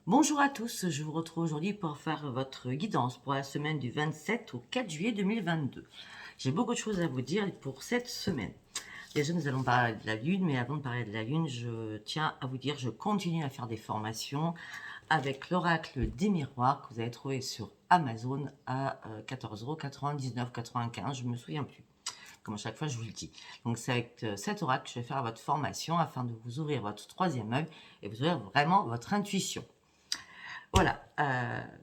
Bonjour à tous, je vous retrouve aujourd'hui pour faire votre guidance pour la semaine du 27 au 4 juillet 2022. J'ai beaucoup de choses à vous dire pour cette semaine. Déjà, nous allons parler de la Lune, mais avant de parler de la Lune, je tiens à vous dire, je continue à faire des formations avec l'oracle des miroirs que vous allez trouver sur Amazon à 14,99 €, je ne me souviens plus. Comme à chaque fois, je vous le dis. Donc, c'est avec cet oracle que je vais faire votre formation afin de vous ouvrir votre troisième œil et vous ouvrir vraiment votre intuition. Voilà.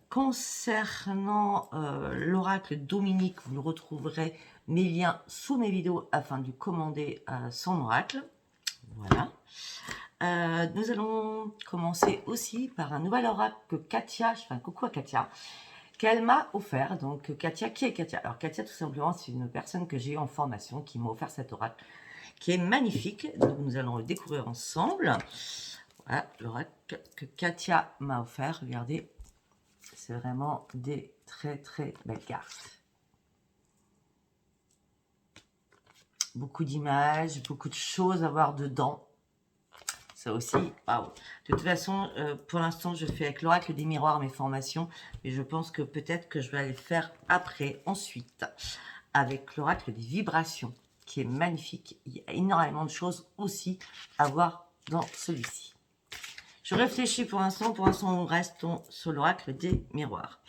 Concernant l'oracle Dominique, vous le retrouverez mes liens sous mes vidéos afin de commander son oracle. Voilà. Nous allons commencer aussi par un nouvel oracle que Katia, je fais un coucou à Katia, qu'elle m'a offert. Donc Katia, qui est Katia? Alors Katia, tout simplement, c'est une personne que j'ai eue en formation qui m'a offert cet oracle, qui est magnifique. Donc nous allons le découvrir ensemble. Voilà, l'oracle que Katia m'a offert, regardez. C'est vraiment des très très belles cartes. Beaucoup d'images, beaucoup de choses à voir dedans. Ça aussi, waouh. De toute façon, pour l'instant, je fais avec l'oracle des miroirs mes formations, mais je pense que peut-être que je vais aller faire après, ensuite, avec l'oracle des vibrations, qui est magnifique. Il y a énormément de choses aussi à voir dans celui-ci. Je réfléchis pour l'instant, on reste sur l'oracle des miroirs.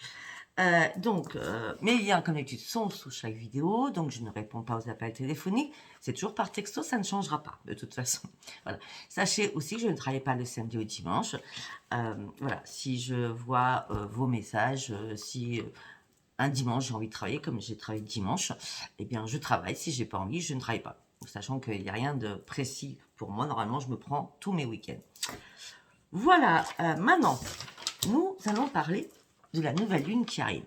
Mes liens, comme d'habitude, sont sous chaque vidéo, donc je ne réponds pas aux appels téléphoniques. C'est toujours par texto, ça ne changera pas, de toute façon. Voilà. Sachez aussi que je ne travaille pas le samedi au dimanche. Voilà, si je vois vos messages, si un dimanche j'ai envie de travailler, comme j'ai travaillé dimanche, eh bien je travaille. Si j'ai pas envie, je ne travaille pas. Sachant qu'il n'y a rien de précis pour moi, normalement je me prends tous mes week-ends. Voilà, maintenant, nous allons parler de la nouvelle lune qui arrive.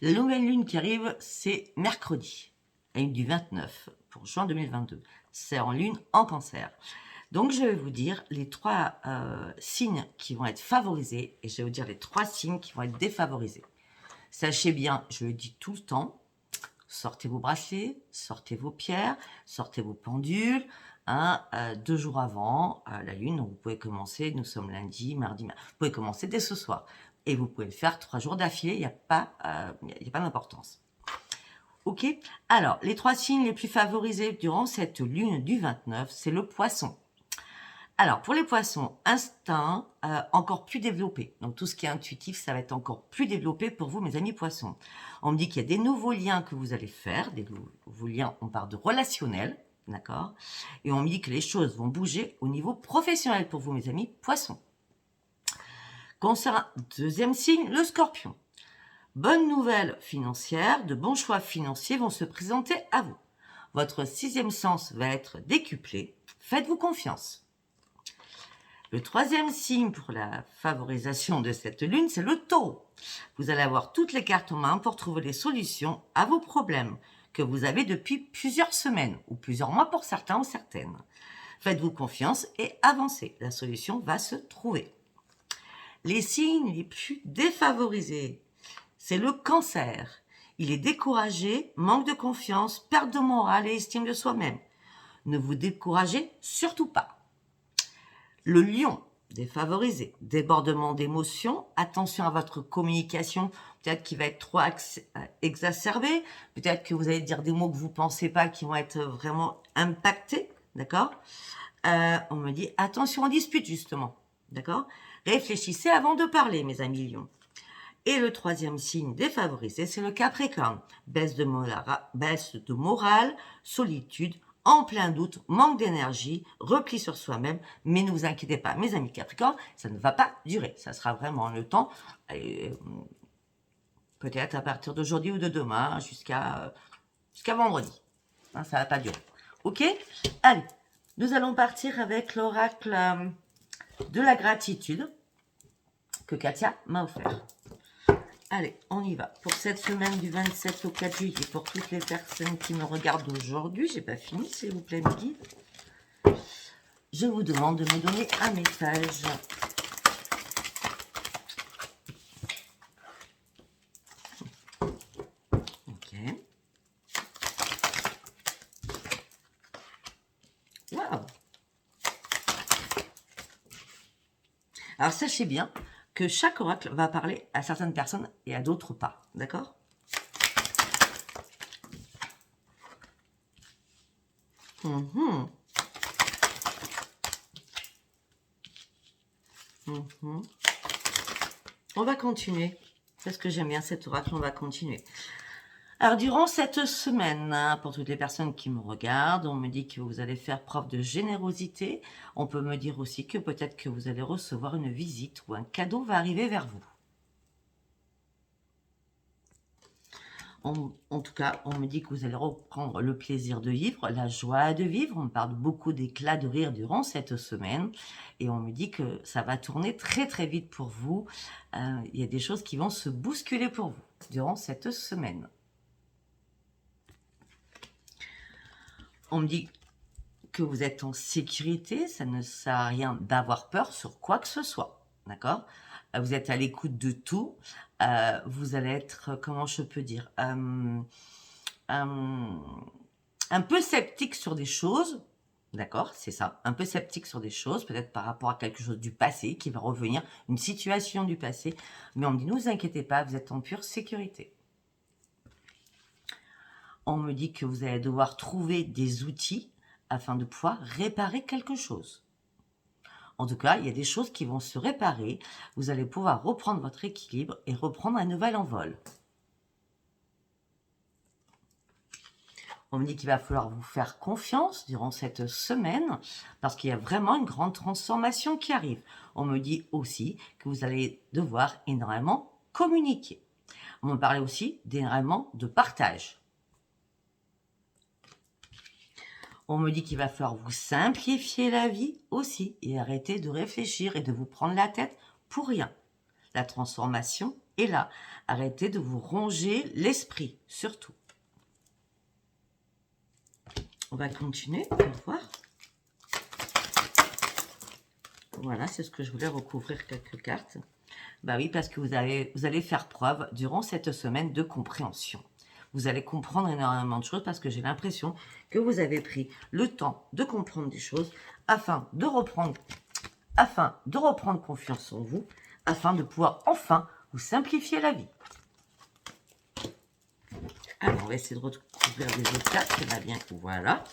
La nouvelle lune qui arrive, c'est mercredi, la lune du 29 pour juin 2022. C'est en lune en cancer. Donc, je vais vous dire les trois signes qui vont être favorisés et je vais vous dire les trois signes qui vont être défavorisés. Sachez bien, je le dis tout le temps, sortez vos bracelets, sortez vos pierres, sortez vos pendules. 2 jours avant la lune, donc vous pouvez commencer, nous sommes lundi, mardi, vous pouvez commencer dès ce soir. Et vous pouvez le faire 3 jours d'affilée, il n'y a pas d'importance. Ok. Alors, les trois signes les plus favorisés durant cette lune du 29, c'est le poisson. Alors, pour les poissons, instinct encore plus développé. Donc, tout ce qui est intuitif, ça va être encore plus développé pour vous, mes amis poissons. On me dit qu'il y a des nouveaux liens que vous allez faire, des nouveaux liens, on parle de relationnel, d'accord? Et on me dit que les choses vont bouger au niveau professionnel pour vous, mes amis poissons. Concernant deuxième signe, le scorpion. Bonne nouvelle financière, de bons choix financiers vont se présenter à vous. Votre sixième sens va être décuplé. Faites-vous confiance. Le troisième signe pour la favorisation de cette lune, c'est le taureau. Vous allez avoir toutes les cartes en main pour trouver les solutions à vos problèmes que vous avez depuis plusieurs semaines ou plusieurs mois pour certains ou certaines. Faites-vous confiance et avancez. La solution va se trouver. Les signes les plus défavorisés, c'est le cancer. Il est découragé, manque de confiance, perte de morale et estime de soi-même. Ne vous découragez surtout pas. Le lion, défavorisé, débordement d'émotions, attention à votre communication, peut-être qu'il va être trop exacerbé, peut-être que vous allez dire des mots que vous ne pensez pas qui vont être vraiment impactés, d'accord? On me dit attention aux disputes, justement, d'accord? Réfléchissez avant de parler, mes amis lions. Et le troisième signe défavorisé, c'est le Capricorne. Baisse de morale, solitude, en plein doute, manque d'énergie, repli sur soi-même. Mais ne vous inquiétez pas, mes amis Capricorne, ça ne va pas durer. Ça sera vraiment le temps, peut-être à partir d'aujourd'hui ou de demain, jusqu'à vendredi. Ça ne va pas durer. Ok? Allez, nous allons partir avec l'oracle de la gratitude que Katia m'a offert. Allez, on y va. Pour cette semaine du 27 au 4 juillet, pour toutes les personnes qui me regardent aujourd'hui, j'ai pas fini, s'il vous plaît, Midi. Je vous demande de me donner un message. Ok. Waouh. Alors, sachez bien que chaque oracle va parler à certaines personnes et à d'autres pas. D'accord? Mhm. Mhm. On va continuer. C'est ce que j'aime bien, cet oracle. On va continuer. Alors, durant cette semaine, hein, pour toutes les personnes qui me regardent, on me dit que vous allez faire preuve de générosité. On peut me dire aussi que peut-être que vous allez recevoir une visite ou un cadeau va arriver vers vous. En tout cas, on me dit que vous allez reprendre le plaisir de vivre, la joie de vivre. On me parle beaucoup d'éclats de rire durant cette semaine. Et on me dit que ça va tourner très très vite pour vous. Il y a des choses qui vont se bousculer pour vous durant cette semaine. On me dit que vous êtes en sécurité. Ça ne sert à rien d'avoir peur sur quoi que ce soit. D'accord? Vous êtes à l'écoute de tout. Vous allez être, comment je peux dire, un peu sceptique sur des choses, d'accord, c'est ça, un peu sceptique sur des choses, peut-être par rapport à quelque chose du passé qui va revenir, une situation du passé, mais on me dit, ne vous inquiétez pas, vous êtes en pure sécurité. On me dit que vous allez devoir trouver des outils afin de pouvoir réparer quelque chose. En tout cas, il y a des choses qui vont se réparer, vous allez pouvoir reprendre votre équilibre et reprendre un nouvel envol. On me dit qu'il va falloir vous faire confiance durant cette semaine parce qu'il y a vraiment une grande transformation qui arrive. On me dit aussi que vous allez devoir énormément communiquer. On me parlait aussi d'énormément de partage. On me dit qu'il va falloir vous simplifier la vie aussi et arrêter de réfléchir et de vous prendre la tête pour rien. La transformation est là. Arrêtez de vous ronger l'esprit, surtout. On va continuer, on va voir. Voilà, c'est ce que je voulais recouvrir quelques cartes. Bah oui, parce que vous allez faire preuve durant cette semaine de compréhension. Vous allez comprendre énormément de choses parce que j'ai l'impression que vous avez pris le temps de comprendre des choses afin de reprendre confiance en vous, afin de pouvoir enfin vous simplifier la vie. Alors, on va essayer de recouvrir les autres cartes, c'est va bien. Voilà.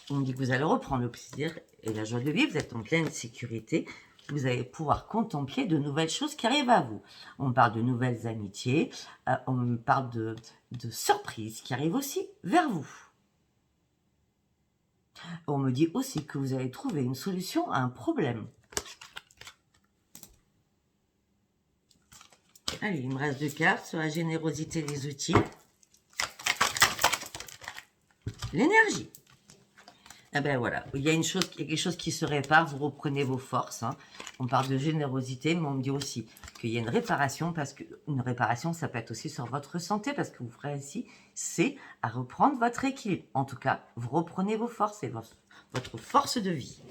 On dit que vous allez reprendre le plaisir et la joie de vivre, vous êtes en pleine sécurité, vous allez pouvoir contempler de nouvelles choses qui arrivent à vous. On parle de nouvelles amitiés, on parle de surprises qui arrivent aussi vers vous. On me dit aussi que vous allez trouver une solution à un problème. Allez, il me reste 2 cartes sur la générosité des outils. L'énergie. Ah ben voilà, il y a quelque chose qui se répare, vous reprenez vos forces. Hein. On parle de générosité, mais on me dit aussi qu'il y a une réparation, parce qu'une réparation, ça peut être aussi sur votre santé, parce que vous ferez ici, c'est à reprendre votre équilibre. En tout cas, vous reprenez vos forces et votre force de vie.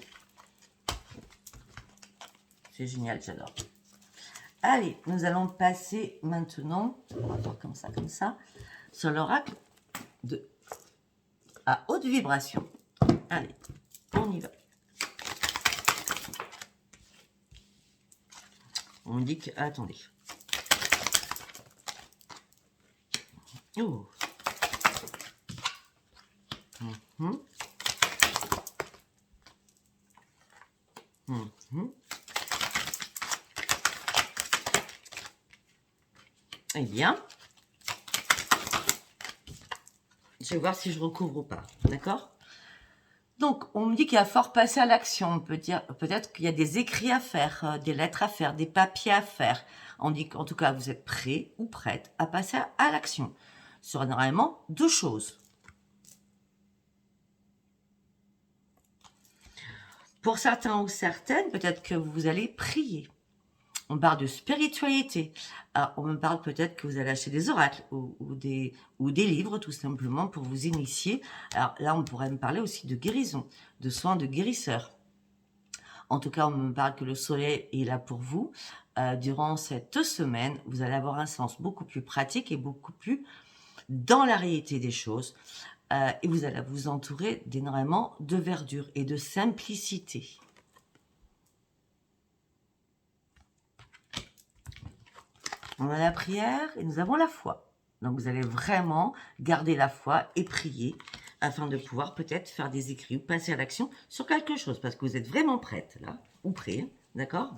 C'est génial, j'adore. Allez, nous allons passer maintenant, on va faire comme ça, sur l'oracle à haute vibration. Allez, on y va. On me dit que... Attendez. Oh. Mm-hmm. Mm-hmm. Eh bien, je vais voir si je recouvre ou pas. D'accord ? Donc, on me dit qu'il va falloir passer à l'action. On peut dire peut-être qu'il y a des écrits à faire, des lettres à faire, des papiers à faire. On dit qu'en tout cas, vous êtes prêt ou prête à passer à l'action sur normalement 2 choses. Pour certains ou certaines, peut-être que vous allez prier. On parle de spiritualité. Alors, on me parle peut-être que vous allez acheter des oracles ou des livres, tout simplement, pour vous initier. Alors là, on pourrait me parler aussi de guérison, de soins de guérisseur. En tout cas, on me parle que le soleil est là pour vous. Durant cette semaine, vous allez avoir un sens beaucoup plus pratique et beaucoup plus dans la réalité des choses. Et vous allez vous entourer d'énormément de verdure et de simplicité. On a la prière et nous avons la foi. Donc, vous allez vraiment garder la foi et prier afin de pouvoir peut-être faire des écrits ou passer à l'action sur quelque chose parce que vous êtes vraiment prête là, ou prêt, d'accord?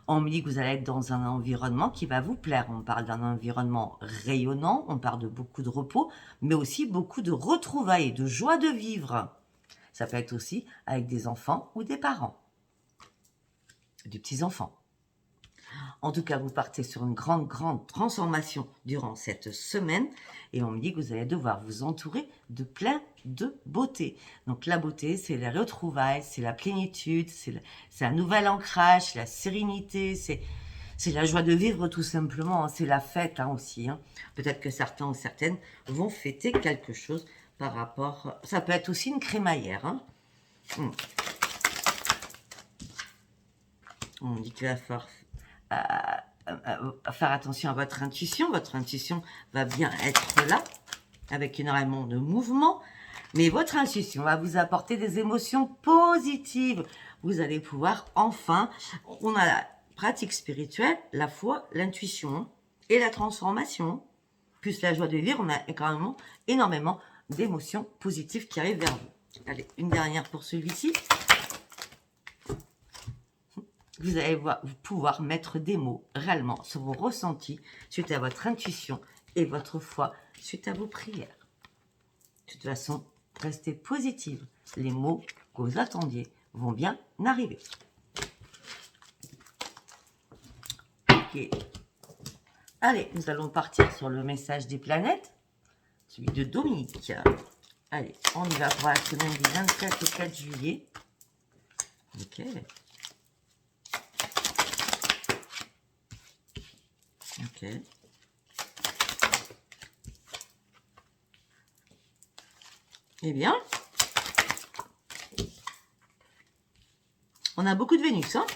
On me dit que vous allez être dans un environnement qui va vous plaire. On parle d'un environnement rayonnant, on parle de beaucoup de repos, mais aussi beaucoup de retrouvailles, de joie de vivre. Ça peut être aussi avec des enfants ou des parents, des petits-enfants. En tout cas, vous partez sur une grande transformation durant cette semaine et on me dit que vous allez devoir vous entourer de plein de beauté. Donc la beauté, c'est les retrouvailles, c'est la plénitude, c'est un nouvel ancrage, c'est la sérénité, c'est la joie de vivre tout simplement, hein. C'est la fête aussi. Hein. Peut-être que certains ou certaines vont fêter quelque chose par rapport... Ça peut être aussi une crémaillère. Hein. On dit qu'il va falloir faire attention à votre intuition. Votre intuition va bien être là, avec énormément de mouvements. Mais votre intuition va vous apporter des émotions positives. Vous allez pouvoir enfin... On a la pratique spirituelle, la foi, l'intuition et la transformation. Plus la joie de vivre, on a quand même énormément d'émotions positives qui arrivent vers vous. Allez, une dernière pour celui-ci. Vous allez pouvoir mettre des mots réellement sur vos ressentis suite à votre intuition et votre foi suite à vos prières. De toute façon, restez positive. Les mots que vous attendiez vont bien arriver. Ok. Allez, nous allons partir sur le message des planètes, celui de Dominique. Allez, on y va pour la semaine du 24 au 4 juillet. Ok. Ok. Eh bien, on a beaucoup de Vénus, hein.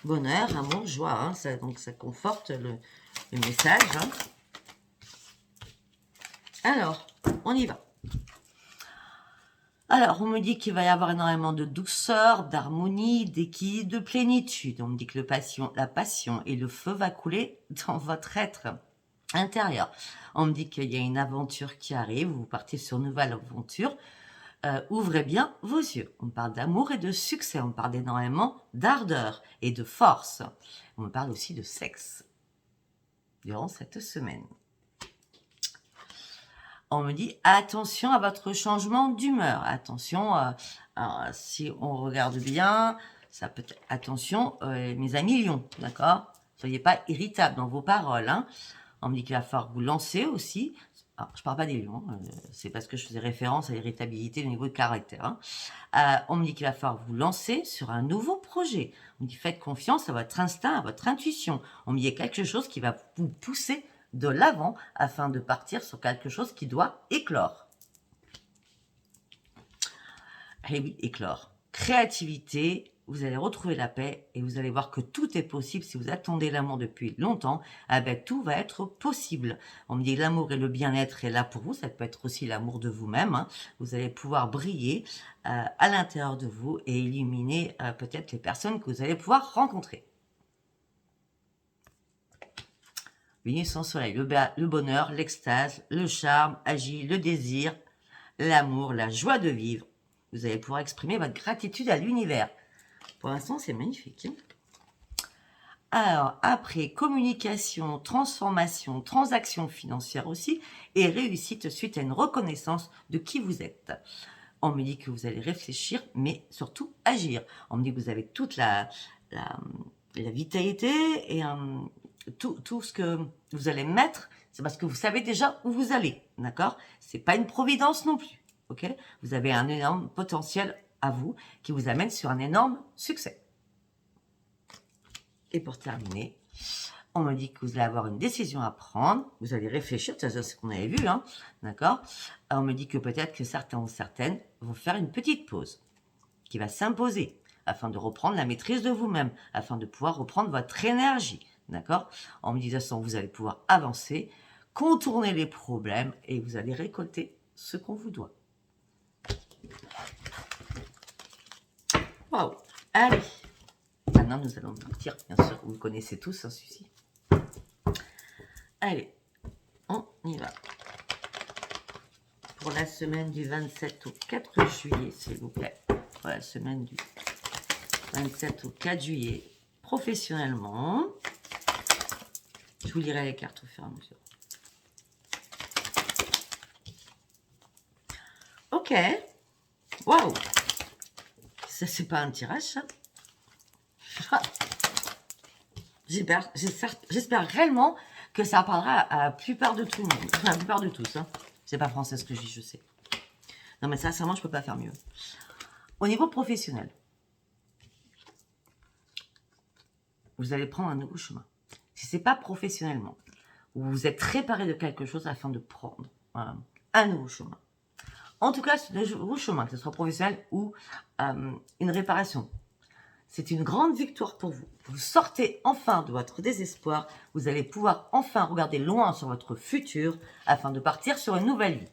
Bonheur, amour, joie, hein. Donc ça conforte le message. Hein. Alors, on y va. Alors, on me dit qu'il va y avoir énormément de douceur, d'harmonie, d'équilibre, de plénitude. On me dit que la passion et le feu va couler dans votre être intérieur. On me dit qu'il y a une aventure qui arrive, vous partez sur une nouvelle aventure. Ouvrez bien vos yeux. On parle d'amour et de succès, on parle énormément d'ardeur et de force. On me parle aussi de sexe durant cette semaine. On me dit attention à votre changement d'humeur. Attention, si on regarde bien, ça peut être attention, mes amis lions, d'accord? Soyez pas irritables dans vos paroles. Hein. On me dit qu'il va falloir vous lancer aussi. Alors, je ne parle pas des lions, c'est parce que je faisais référence à l'irritabilité au niveau de caractère. Hein. On me dit qu'il va falloir vous lancer sur un nouveau projet. On me dit faites confiance à votre instinct, à votre intuition. On me dit il y a quelque chose qui va vous pousser de l'avant afin de partir sur quelque chose qui doit éclore. Eh oui, éclore. Créativité, vous allez retrouver la paix et vous allez voir que tout est possible. Si vous attendez l'amour depuis longtemps, eh ben, tout va être possible. On me dit l'amour et le bien-être est là pour vous. Ça peut être aussi l'amour de vous-même. Hein. Vous allez pouvoir briller à l'intérieur de vous et illuminer peut-être les personnes que vous allez pouvoir rencontrer. Vénus en soleil, le bonheur, l'extase, le charme, agit, le désir, l'amour, la joie de vivre. Vous allez pouvoir exprimer votre gratitude à l'univers. Pour l'instant, c'est magnifique. Alors, après, communication, transformation, transaction financière aussi, et réussite suite à une reconnaissance de qui vous êtes. On me dit que vous allez réfléchir, mais surtout agir. On me dit que vous avez toute la vitalité et tout ce que vous allez mettre, c'est parce que vous savez déjà où vous allez, d'accord? C'est pas une providence non plus, ok? Vous avez un énorme potentiel à vous qui vous amène sur un énorme succès. Et pour terminer, on me dit que vous allez avoir une décision à prendre, vous allez réfléchir, c'est ce qu'on avait vu, hein, d'accord? On me dit que peut-être que certains ou certaines vont faire une petite pause qui va s'imposer afin de reprendre la maîtrise de vous-même, afin de pouvoir reprendre votre énergie. D'accord? En me disant, vous allez pouvoir avancer, contourner les problèmes et vous allez récolter ce qu'on vous doit. Waouh! Allez! Maintenant, nous allons partir, bien sûr, vous le connaissez tous, hein, celui-ci. Allez, on y va. Pour la semaine du 27 au 4 juillet, s'il vous plaît. Pour la semaine du 27 au 4 juillet, professionnellement. Je vous lirai les cartes au fur et à mesure. Ok. Waouh. Ça, c'est pas un tirage, ça. J'espère réellement que ça parlera à la plupart de tout le monde. Enfin, à la plupart de tous. Hein. C'est pas français ce que je dis, je sais. Non, mais sincèrement, je peux pas faire mieux. Au niveau professionnel, vous allez prendre un nouveau chemin. Si c'est pas professionnellement, vous êtes réparé de quelque chose afin de prendre un nouveau chemin. En tout cas, c'est un nouveau chemin, que ce soit professionnel ou une réparation. C'est une grande victoire pour vous. Vous sortez enfin de votre désespoir. Vous allez pouvoir enfin regarder loin sur votre futur afin de partir sur une nouvelle vie.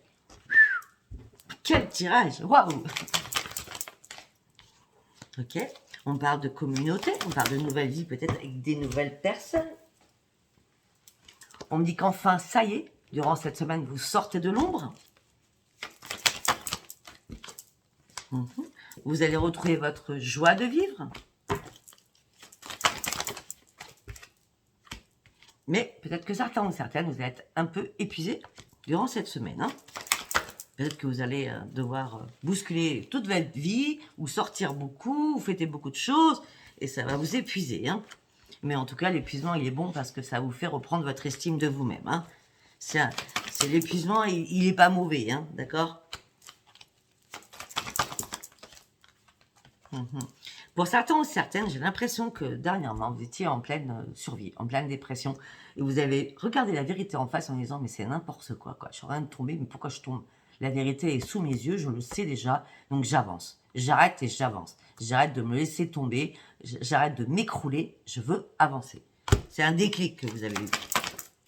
Quel tirage! Waouh! Ok, on parle de communauté, on parle de nouvelle vie peut-être avec des nouvelles personnes. On me dit qu'enfin, ça y est, durant cette semaine, vous sortez de l'ombre. Vous allez retrouver votre joie de vivre. Mais peut-être que certains ou certaines, vous allez être un peu épuisés durant cette semaine. Hein. Peut-être que vous allez devoir bousculer toute votre vie, ou sortir beaucoup, ou fêter beaucoup de choses, et ça va vous épuiser. Hein. Mais en tout cas, l'épuisement, il est bon parce que ça vous fait reprendre votre estime de vous-même. Hein. C'est l'épuisement, il n'est pas mauvais, hein, d'accord? Pour certains ou certaines, j'ai l'impression que dernièrement, vous étiez en pleine survie, en pleine dépression, et vous avez regardé la vérité en face en disant, mais c'est n'importe quoi, je suis en train de tomber, mais pourquoi je tombe? La vérité est sous mes yeux, je le sais déjà, donc j'avance. J'arrête et j'avance. J'arrête de me laisser tomber, j'arrête de m'écrouler, je veux avancer. C'est un déclic que vous avez eu.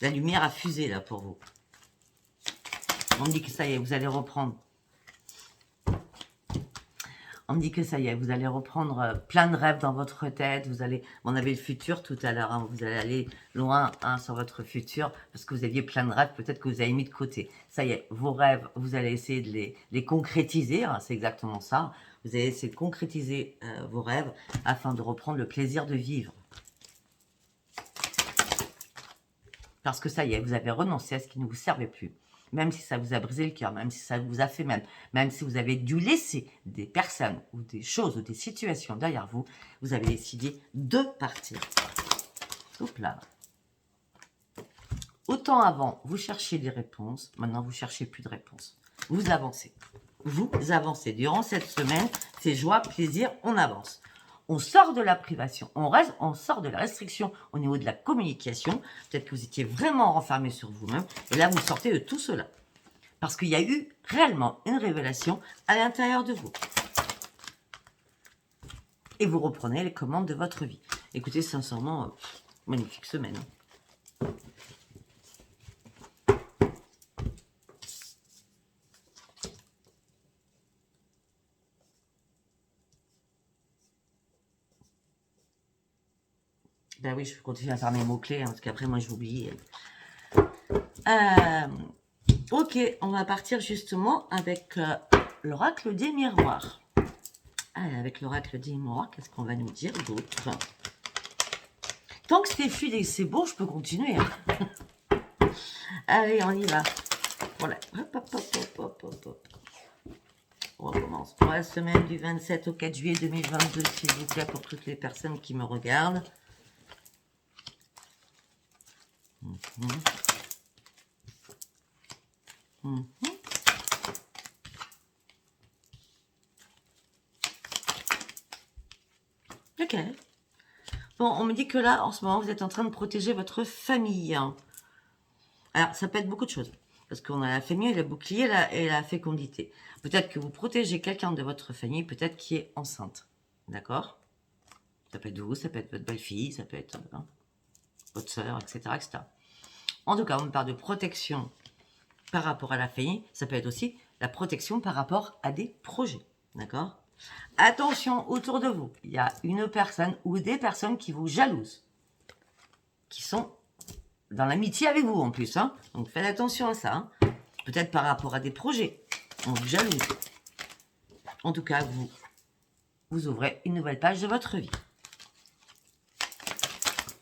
La lumière a fusé là pour vous. On me dit que ça y est, vous allez reprendre. On me dit que ça y est, vous allez reprendre plein de rêves dans votre tête. Vous allez, on avait le futur tout à l'heure. Hein, vous allez aller loin sur votre futur parce que vous aviez plein de rêves. Peut-être que vous avez mis de côté. Ça y est, vos rêves, vous allez essayer de les concrétiser. Hein, c'est exactement ça. Vous allez essayer de concrétiser vos rêves afin de reprendre le plaisir de vivre. Parce que ça y est, vous avez renoncé à ce qui ne vous servait plus. Même si ça vous a brisé le cœur, même si ça vous a fait mal, même si vous avez dû laisser des personnes ou des choses ou des situations derrière vous, vous avez décidé de partir. Hop là. Autant avant, vous cherchiez des réponses, maintenant vous cherchez plus de réponses. Vous avancez. Vous avancez. Durant cette semaine, c'est joie, plaisir, on avance. On sort de la privation, on sort de la restriction au niveau de la communication. Peut-être que vous étiez vraiment renfermé sur vous-même. Et là, vous sortez de tout cela. Parce qu'il y a eu réellement une révélation à l'intérieur de vous. Et vous reprenez les commandes de votre vie. Écoutez, sincèrement, magnifique semaine. Ben oui, je continue à faire mes mots-clés, hein, parce qu'après, moi, j'oublie. Ok, on va partir justement avec l'oracle des miroirs. Allez, avec l'oracle des miroirs, qu'est-ce qu'on va nous dire d'autre? Tant que c'est fluide et c'est beau, je peux continuer. Hein. Allez, on y va. Voilà. Hop, hop, hop, hop, hop, hop. On recommence pour la semaine du 27 au 4 juillet 2022, s'il vous plaît, pour toutes les personnes qui me regardent. Ok. Bon, on me dit que là, en ce moment, vous êtes en train de protéger votre famille. Alors, ça peut être beaucoup de choses. Parce qu'on a la famille, le bouclier et la fécondité. Peut-être que vous protégez quelqu'un de votre famille, peut-être qui est enceinte. D'accord? Ça peut être vous, ça peut être votre belle-fille, ça peut être votre soeur, etc., etc. En tout cas, on me parle de protection par rapport à la famille. Ça peut être aussi la protection par rapport à des projets. D'accord? Attention, autour de vous, il y a une personne ou des personnes qui vous jalousent, qui sont dans l'amitié avec vous en plus. Hein. Donc faites attention à ça. Hein. Peut-être par rapport à des projets. On vous jalouse. En tout cas, vous ouvrez une nouvelle page de votre vie.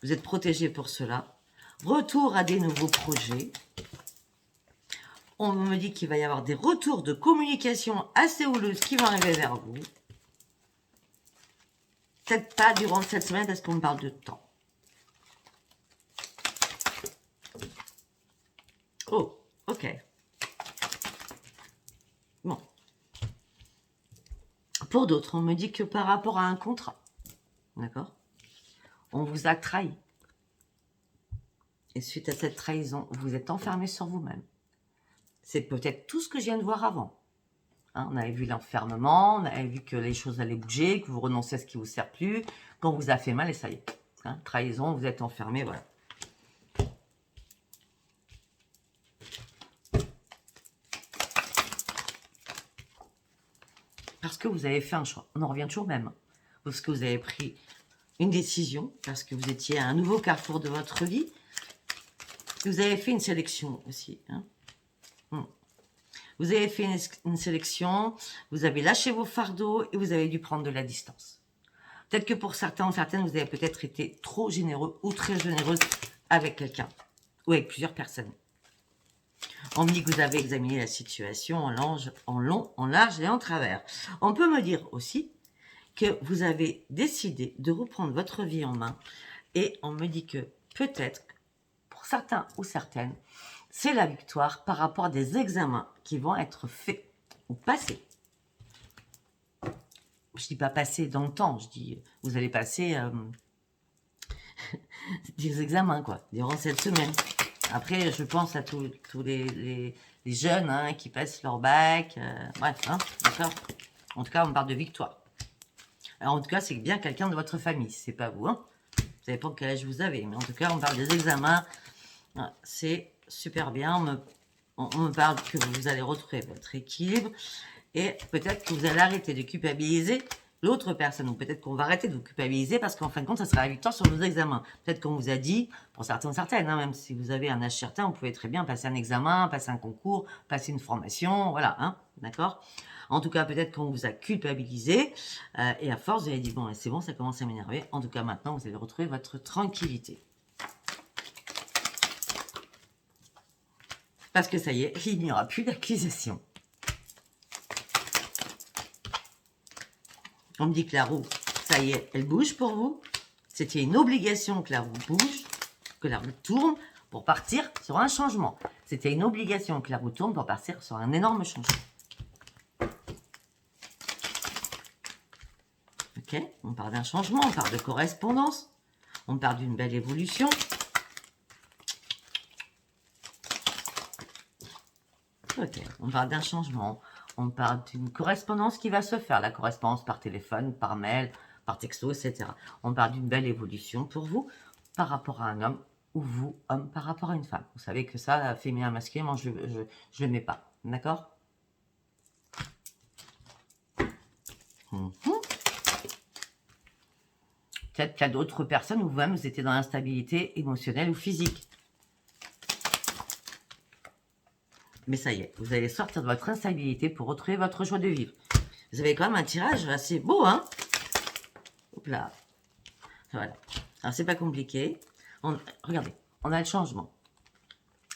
Vous êtes protégé pour cela. Retour à des nouveaux projets. On me dit qu'il va y avoir des retours de communication assez houleuses qui vont arriver vers vous. Peut-être pas durant cette semaine parce qu'on me parle de temps. Oh, ok. Bon. Pour d'autres, on me dit que par rapport à un contrat, d'accord, on vous a trahi. Et suite à cette trahison, vous êtes enfermé sur vous-même. C'est peut-être tout ce que je viens de voir avant. Hein, on avait vu l'enfermement, on avait vu que les choses allaient bouger, que vous renoncez à ce qui ne vous sert plus, qu'on vous a fait mal et ça y est. Hein, trahison, vous êtes enfermé, voilà. Parce que vous avez fait un choix. On en revient toujours même. Parce que vous avez pris une décision, parce que vous étiez à un nouveau carrefour de votre vie. Vous avez fait une sélection aussi. Hein. Vous avez fait une sélection, vous avez lâché vos fardeaux et vous avez dû prendre de la distance. Peut-être que pour certains ou certaines, vous avez peut-être été trop généreux ou très généreuse avec quelqu'un ou avec plusieurs personnes. On me dit que vous avez examiné la situation en long, en large et en travers. On peut me dire aussi que vous avez décidé de reprendre votre vie en main et on me dit que peut-être, pour certains ou certaines, c'est la victoire par rapport à des examens qui vont être faits ou passés. Je dis pas passer dans le temps, je dis vous allez passer des examens quoi, durant cette semaine. Après, je pense à tous les jeunes hein, qui passent leur bac. Bref, hein, d'accord. En tout cas, on parle de victoire. Alors, en tout cas, c'est bien quelqu'un de votre famille, c'est pas vous. Hein. Vous savez pas quel âge vous avez, mais en tout cas, on parle des examens. C'est super bien. On me parle que vous allez retrouver votre équilibre et peut-être que vous allez arrêter de culpabiliser l'autre personne, ou peut-être qu'on va arrêter de vous culpabiliser parce qu'en fin de compte, ça sera la victoire sur vos examens. Peut-être qu'on vous a dit, pour certains ou certaines, hein, même si vous avez un âge certain, vous pouvez très bien passer un examen, passer un concours, passer une formation, voilà, hein, d'accord. En tout cas, peut-être qu'on vous a culpabilisé et à force, vous avez dit, bon, c'est bon, ça commence à m'énerver. En tout cas, maintenant, vous allez retrouver votre tranquillité. Parce que ça y est, il n'y aura plus d'accusation. On me dit que la roue, ça y est, elle bouge pour vous. C'était une obligation que la roue bouge, que la roue tourne pour partir sur un changement. C'était une obligation que la roue tourne pour partir sur un énorme changement. Ok, on parle d'un changement, on parle de correspondance, on parle d'une belle évolution. Ok, on parle d'un changement. On parle d'une correspondance qui va se faire, la correspondance par téléphone, par mail, par texto, etc. On parle d'une belle évolution pour vous par rapport à un homme ou vous, homme, par rapport à une femme. Vous savez que ça, féminin, masculin, moi, je le mets pas. D'accord. Peut-être qu'il y a d'autres personnes où vous-même, vous étiez dans l'instabilité émotionnelle ou physique. Mais ça y est, vous allez sortir de votre instabilité pour retrouver votre joie de vivre. Vous avez quand même un tirage assez beau, hein. Hop là. Voilà. Alors, c'est pas compliqué. Regardez, on a le changement.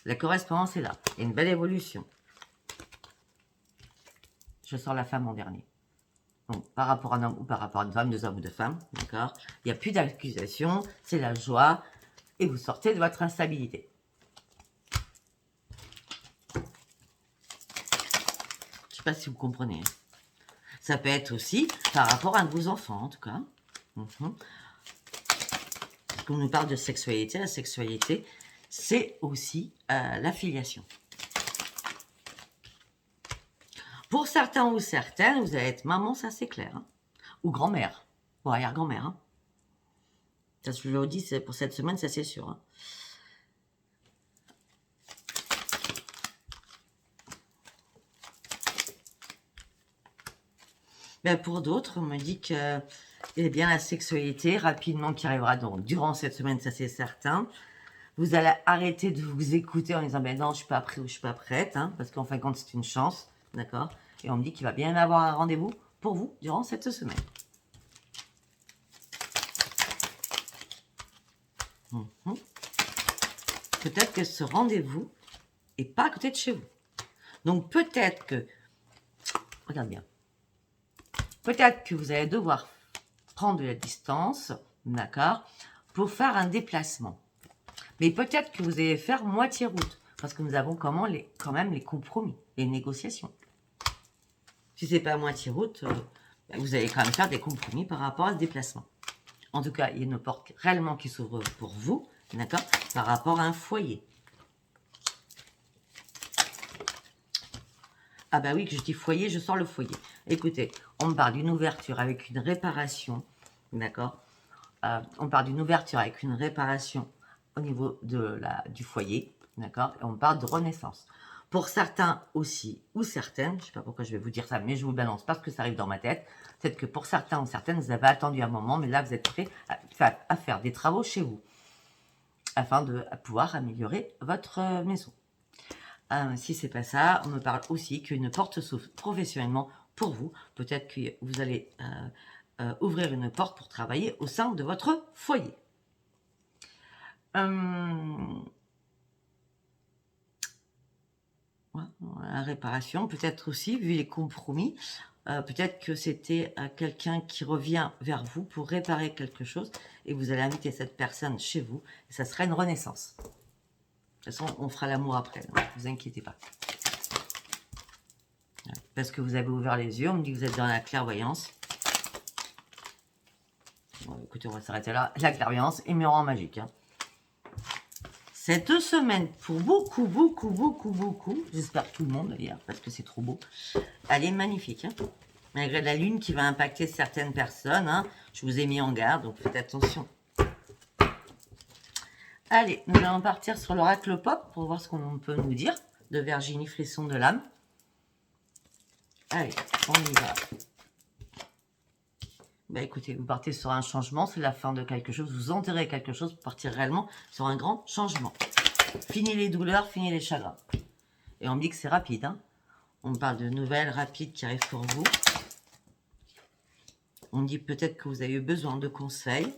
La correspondance est là. Il y a une belle évolution. Je sors la femme en dernier. Donc, par rapport à un homme ou par rapport à une femme, deux hommes ou deux femmes, d'accord. Il n'y a plus d'accusation, c'est la joie. Et vous sortez de votre instabilité. Je ne sais pas si vous comprenez. Ça peut être aussi par rapport à vos enfants, en tout cas. Parce qu'on nous parle de sexualité. La sexualité, c'est aussi la filiation. Pour certains ou certaines, vous allez être maman, ça c'est clair. Hein. Ou grand-mère. Ou arrière-grand-mère. Hein. Ça, je vous le dis, pour cette semaine, ça c'est sûr. Hein. Ben, pour d'autres, on me dit que bien la sexualité rapidement qui arrivera donc durant cette semaine, ça c'est certain. Vous allez arrêter de vous écouter en disant, ben non, je suis pas prêt ou je suis pas prête, hein, parce qu'en fin de compte, c'est une chance, d'accord? Et on me dit qu'il va bien y avoir un rendez-vous pour vous durant cette semaine. Peut-être que ce rendez-vous n'est pas à côté de chez vous. Donc peut-être que, regarde bien, peut-être que vous allez devoir prendre de la distance, d'accord, pour faire un déplacement. Mais peut-être que vous allez faire moitié route, parce que nous avons quand même les compromis, les négociations. Si c'est pas moitié route, vous allez quand même faire des compromis par rapport à ce déplacement. En tout cas, il y a une porte réellement qui s'ouvre pour vous, d'accord, par rapport à un foyer. Ah bah oui, que je dis foyer, je sors le foyer. Écoutez, on me parle d'une ouverture avec une réparation, d'accord, on parle d'une ouverture avec une réparation au niveau du foyer, d'accord, et on parle de renaissance. Pour certains aussi, ou certaines, je ne sais pas pourquoi je vais vous dire ça, mais je vous balance parce que ça arrive dans ma tête, peut-être que pour certains ou certaines, vous avez attendu un moment, mais là, vous êtes prêts à faire des travaux chez vous, afin de pouvoir améliorer votre maison. Si c'est pas ça, on me parle aussi qu'une porte s'ouvre professionnellement pour vous. Peut-être que vous allez ouvrir une porte pour travailler au sein de votre foyer. La réparation, peut-être aussi, vu les compromis, peut-être que c'était quelqu'un qui revient vers vous pour réparer quelque chose et vous allez inviter cette personne chez vous et ça sera une renaissance. De toute façon, on fera l'amour après, ne vous inquiétez pas. Parce que vous avez ouvert les yeux, on me dit que vous êtes dans la clairvoyance. Bon, écoutez, on va s'arrêter là. La clairvoyance et miroir magique. Hein. Cette semaine, pour beaucoup, j'espère tout le monde d'ailleurs, parce que c'est trop beau, elle est magnifique. Hein. Malgré la lune qui va impacter certaines personnes, hein, je vous ai mis en garde, donc faites attention. Allez, nous allons partir sur l'oracle pop pour voir ce qu'on peut nous dire de Virginie Fresson de l'âme. Allez, on y va. Bah écoutez, vous partez sur un changement, c'est la fin de quelque chose, vous enterrez quelque chose pour partir réellement sur un grand changement. Fini les douleurs, fini les chagrins. Et on me dit que c'est rapide. Hein. On me parle de nouvelles rapides qui arrivent pour vous. On me dit peut-être que vous avez eu besoin de conseils,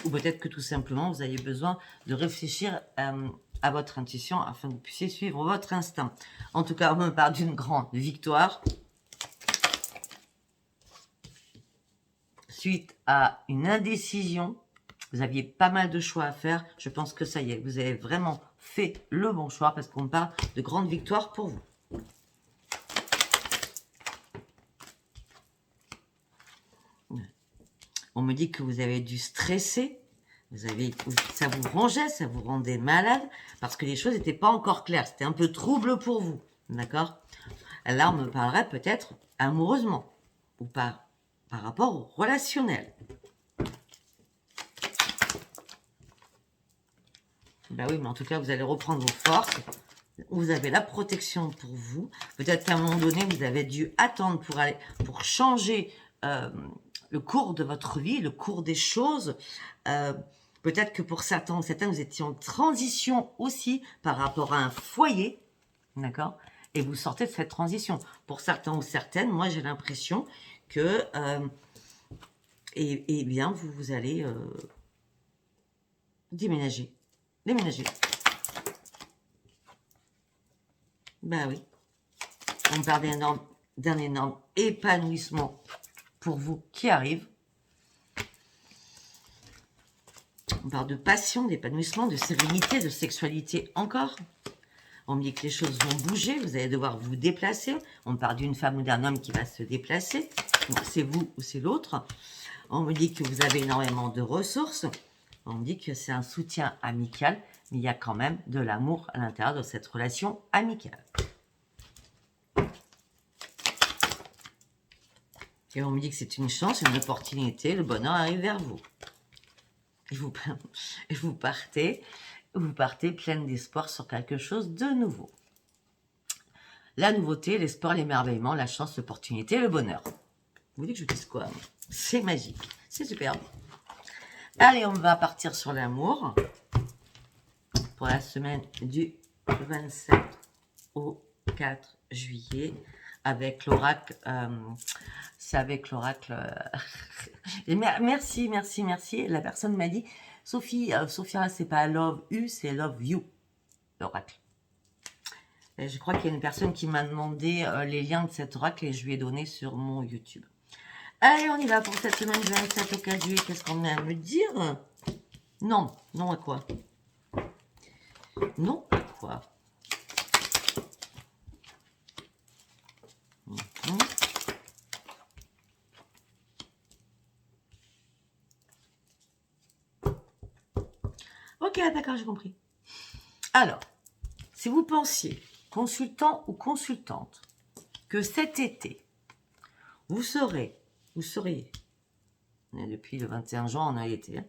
ou peut-être que tout simplement vous avez besoin de réfléchir à votre intuition afin que vous puissiez suivre votre instinct. En tout cas, on me parle d'une grande victoire. Suite à une indécision, vous aviez pas mal de choix à faire. Je pense que ça y est, vous avez vraiment fait le bon choix parce qu'on parle de grande victoire pour vous. On me dit que vous avez dû stresser, ça vous rongeait, ça vous rendait malade parce que les choses n'étaient pas encore claires. C'était un peu trouble pour vous, d'accord? Là, on me parlerait peut-être amoureusement ou par rapport au relationnel. Ben oui, mais en tout cas, vous allez reprendre vos forces. Vous avez la protection pour vous. Peut-être qu'à un moment donné, vous avez dû attendre pour changer le cours de votre vie, le cours des choses. Peut-être que pour certains, vous étiez en transition aussi par rapport à un foyer. D'accord? Et vous sortez de cette transition. Pour certains ou certaines, moi, j'ai l'impression que eh bien, vous allez déménager. Ben oui. On parle d'un énorme épanouissement pour vous qui arrive. On parle de passion, d'épanouissement, de sérénité, de sexualité encore. On me dit que les choses vont bouger, vous allez devoir vous déplacer. On me parle d'une femme ou d'un homme qui va se déplacer. C'est vous ou c'est l'autre. On me dit que vous avez énormément de ressources. On me dit que c'est un soutien amical, mais il y a quand même de l'amour à l'intérieur de cette relation amicale. Et on me dit que c'est une chance, une opportunité, le bonheur arrive vers vous. Et vous partez pleine d'espoir sur quelque chose de nouveau. La nouveauté, l'espoir, l'émerveillement, la chance, l'opportunité, le bonheur. Vous voulez que je dise quoi? C'est magique, c'est superbe. Allez, on va partir sur l'amour. pour la semaine du 27 au 4 juillet avec l'oracle. C'est avec l'oracle. Merci. La personne m'a dit, Sophie, Sophia, c'est pas Love You, c'est Love You, l'oracle. Et je crois qu'il y a une personne qui m'a demandé les liens de cet oracle et je lui ai donné sur mon YouTube. Allez, on y va pour cette semaine du 27 au 4 juillet. Qu'est-ce qu'on a à me dire? Non à quoi? Non à quoi? Ok, d'accord, j'ai compris. Alors, si vous pensiez, consultant ou consultante, que cet été, vous seriez, depuis le 21 juin, on a été,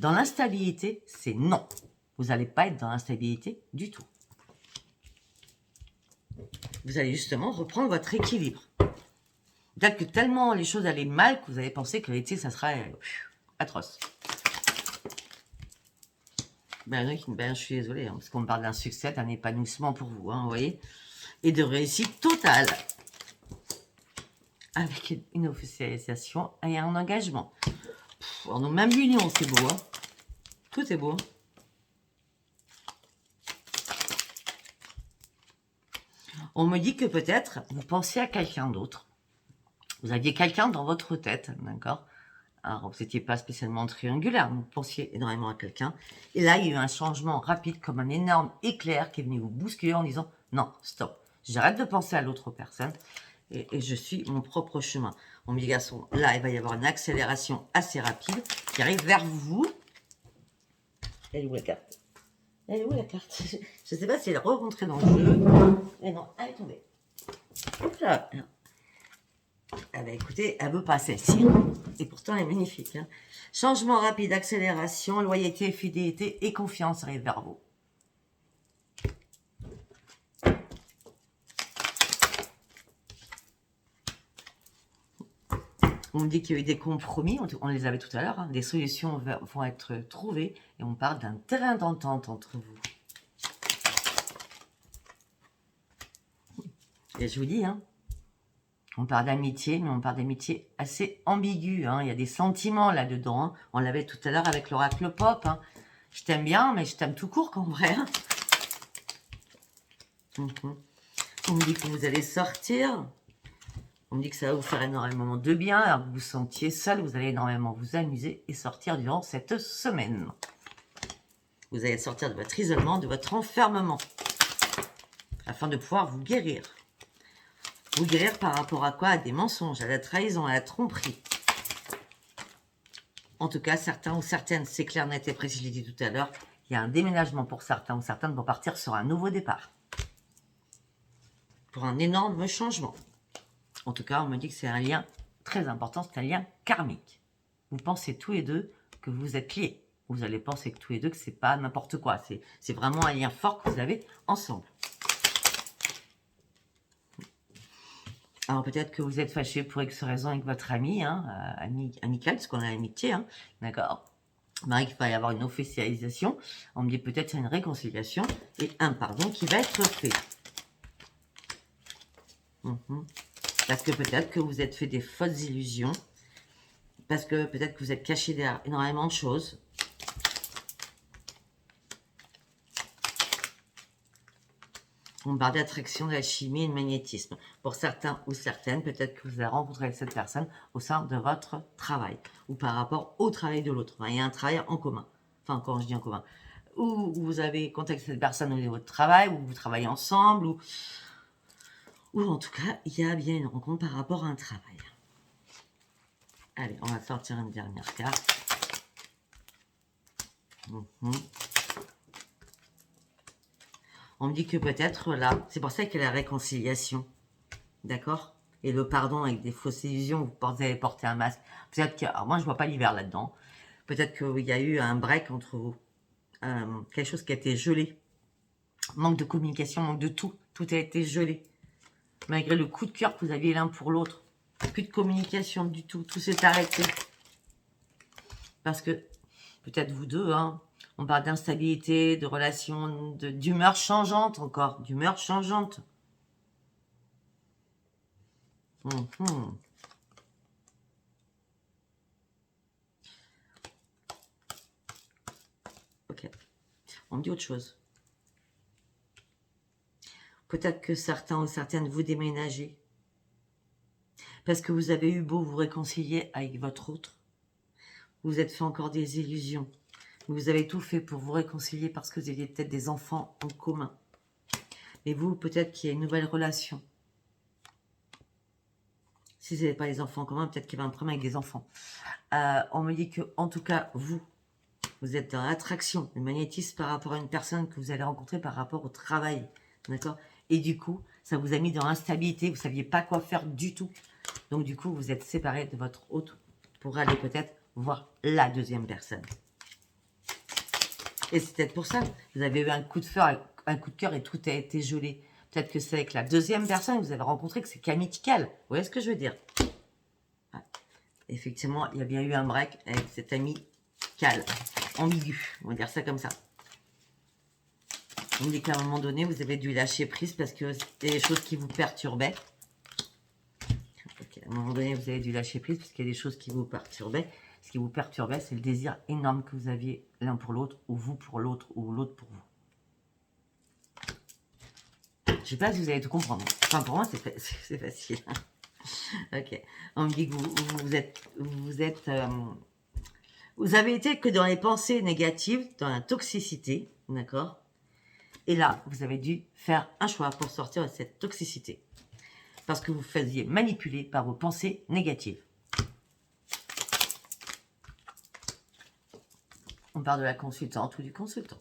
dans l'instabilité, c'est non. Vous n'allez pas être dans l'instabilité du tout. Vous allez justement reprendre votre équilibre. Peut-être que tellement les choses allaient mal que vous avez pensé que l'été, ça serait atroce. Je suis désolée, hein, parce qu'on me parle d'un succès, d'un épanouissement pour vous, hein, vous voyez, et de réussite totale. Avec une officialisation et un engagement. On a même l'union, c'est beau, hein. Tout est beau. On me dit que peut-être vous pensiez à quelqu'un d'autre. Vous aviez quelqu'un dans votre tête, d'accord? Alors, vous n'étiez pas spécialement triangulaire, vous pensiez énormément à quelqu'un. Et là, il y a eu un changement rapide, comme un énorme éclair qui est venu vous bousculer en disant « Non, stop, j'arrête de penser à l'autre personne et je suis mon propre chemin. » On me dit « Garçon, là, il va y avoir une accélération assez rapide qui arrive vers vous. » Elle est où la carte? Elle est où la carte? Je ne sais pas si elle est rentrée dans le jeu. Mais non, elle est tombée. Hop là. Ah ben écoutez, elle veut pas celle-ci. Et pourtant, elle est magnifique. Hein. Changement rapide, accélération, loyauté, fidélité et confiance arrivent vers vous. On me dit qu'il y a eu des compromis, on les avait tout à l'heure, hein. Des solutions vont être trouvées et on parle d'un terrain d'entente entre vous. Et je vous dis, hein, on parle d'amitié, mais on parle d'amitié assez ambiguë. Hein. Il y a des sentiments là-dedans. Hein. On l'avait tout à l'heure avec l'oracle pop. Hein. Je t'aime bien, mais je t'aime tout court qu'en vrai. Hein. On me dit que vous allez sortir. On me dit que ça va vous faire énormément de bien. Alors que vous vous sentiez seul, vous allez énormément vous amuser et sortir durant cette semaine. Vous allez sortir de votre isolement, de votre enfermement. Afin de pouvoir vous guérir. Vous guérir par rapport à quoi? À des mensonges, à la trahison, à la tromperie. En tout cas, certains ou certaines, c'est clair, net et précis, je l'ai dit tout à l'heure, il y a un déménagement pour certains ou certaines pour partir sur un nouveau départ. Pour un énorme changement. En tout cas, on me dit que c'est un lien très important, c'est un lien karmique. Vous pensez tous les deux que vous êtes liés. Vous allez penser que tous les deux que c'est pas n'importe quoi. C'est vraiment un lien fort que vous avez ensemble. Alors peut-être que vous êtes fâché pour X raison avec votre ami, hein, amical, parce qu'on a l'amitié, hein, d'accord. Mais il va y avoir une officialisation. On me dit peut-être une réconciliation et un pardon qui va être fait. Parce que peut-être que vous êtes fait des fausses illusions. Parce que peut-être que vous êtes caché derrière énormément de choses. On parle d'attraction, d'alchimie et de magnétisme. Pour certains ou certaines, peut-être que vous avez rencontré cette personne au sein de votre travail ou par rapport au travail de l'autre. Il y a un travail en commun. Enfin, quand je dis en commun. Ou vous avez contacté cette personne au niveau de votre travail, ou vous travaillez ensemble, ou en tout cas, il y a bien une rencontre par rapport à un travail. Allez, on va sortir une dernière carte. On me dit que peut-être là, c'est pour ça qu'il y a la réconciliation. D'accord? Et le pardon avec des fausses illusions, vous avez porté un masque. Peut-être que, alors moi je vois pas l'hiver là-dedans. Peut-être qu'il y a eu un break entre vous. Quelque chose qui a été gelé. Manque de communication, manque de tout. Tout a été gelé. Malgré le coup de cœur que vous aviez l'un pour l'autre. Plus de communication du tout. Tout s'est arrêté. Parce que, peut-être vous deux, hein, On parle d'instabilité, de relations, d'humeur changeante encore. D'humeur changeante. Ok. On me dit autre chose. Peut-être que certains ou certaines vous déménagez. Parce que vous avez eu beau vous réconcilier avec votre autre. Vous vous êtes fait encore des illusions. Vous avez tout fait pour vous réconcilier parce que vous aviez peut-être des enfants en commun. Et vous, peut-être qu'il y a une nouvelle relation. Si vous n'avez pas les enfants en commun, peut-être qu'il y avait un problème avec des enfants. On me dit que, en tout cas, vous êtes dans l'attraction, le magnétisme par rapport à une personne que vous allez rencontrer par rapport au travail. D'accord? Et du coup, ça vous a mis dans l'instabilité. Vous ne saviez pas quoi faire du tout. Donc, du coup, vous êtes séparés de votre hôte pour aller peut-être voir la deuxième personne. Et c'est peut-être pour ça que vous avez eu un coup de cœur et tout a été gelé. Peut-être que c'est avec la deuxième personne que vous avez rencontré que c'est qu'amical. Vous voyez ce que je veux dire? Ouais. Effectivement, il y a bien eu un break avec cet amical, ambigu. On va dire ça comme ça. On dit qu'à un moment donné, vous avez dû lâcher prise parce que c'était des choses qui vous perturbaient. Okay. À un moment donné, vous avez dû lâcher prise parce qu'il y a des choses qui vous perturbaient. Ce qui vous perturbait, c'est le désir énorme que vous aviez l'un pour l'autre, ou vous pour l'autre, ou l'autre pour vous. Je ne sais pas si vous allez tout comprendre. Enfin, pour moi, c'est facile. Ok. On me dit que vous avez été que dans les pensées négatives, dans la toxicité, d'accord? Et là, vous avez dû faire un choix pour sortir de cette toxicité. Parce que vous faisiez manipuler par vos pensées négatives. On parle de la consultante ou du consultant.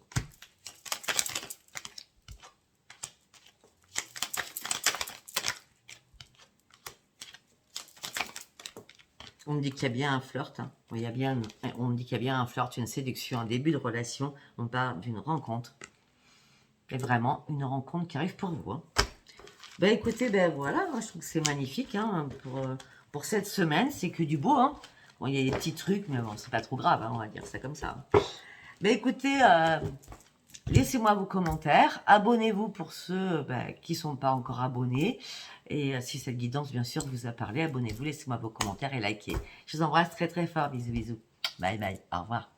On me dit qu'il y a bien un flirt. Hein. On me dit qu'il y a bien un flirt, une séduction, un début de relation. On parle d'une rencontre. Et vraiment, une rencontre qui arrive pour vous. Hein. Ben écoutez, ben voilà, je trouve que c'est magnifique hein, pour cette semaine. C'est que du beau. Hein. Bon, il y a des petits trucs, mais bon, c'est pas trop grave, hein, on va dire ça comme ça. Ben écoutez, laissez-moi vos commentaires. Abonnez-vous pour ceux qui ne sont pas encore abonnés. Et si cette guidance, bien sûr, vous a parlé, abonnez-vous, laissez-moi vos commentaires et likez. Je vous embrasse très très fort. Bisous, bisous. Bye bye. Au revoir.